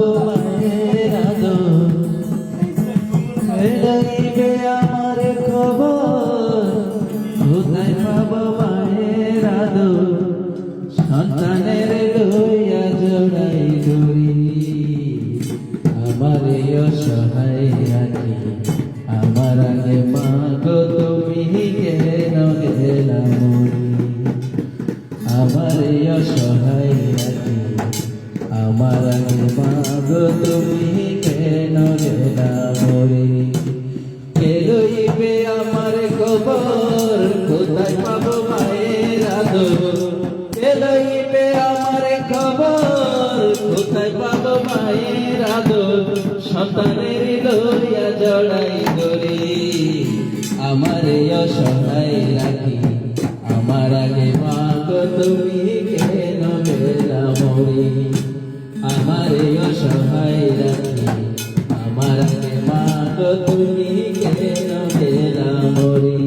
পাবো মায়ের আদর, লইবে আমার খবর, কোথায় পাবো মায়ের আদর, সন্তানের লইয়া জড়াই ধরি, আমার এই অসহায় রাখি, আমার আগে মা গো তুমি কেন গেলা মরি, আমার এই অসহায় রাখি, আমার আগে মা গো তুমি কেন গেলা মরি। কে লইবে আমার খবর, কোথায় পাবো মায়ের আদর, কে লইবে আমার খবর, কোথায় পাবো মায়ের আদর, সন্তানের লইয়া জড়াই ধরি, আমার এই অসহায় রাখি, আমার আগে মা গো তুমি কেন গেলা মরি, আমার এই অসহায় রাখি, আমার আগে মা গো তুমি কেন গেলা মরি।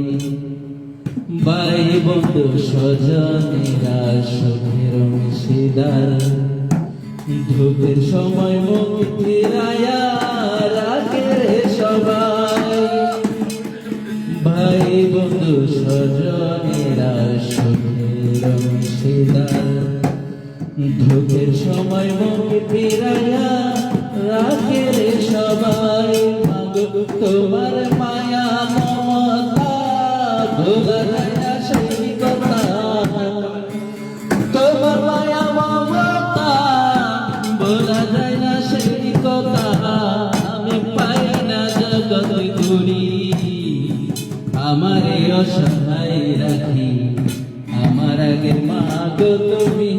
ভাই বন্ধু স্বজনেরা সুখের অংশীদার, ধূপের সময় মুখ ফিরাইয়া রাখে রে সবাই, ভাই বন্ধু স্বজনেরা সুখের অংশীদার, ধূপের সময় মুখ ফিরাইয়া রাখে রে সবাই, মাগো তোমার মায়া মমতা ভোলা যায় না সেই কথা, তোমার মায়া মমতা ভোলা যায় না সেই কথা, আমি পাই না জগতে ঘুরি, আমার এই অসহায় রাখি, আমার আগে মা গো তুমি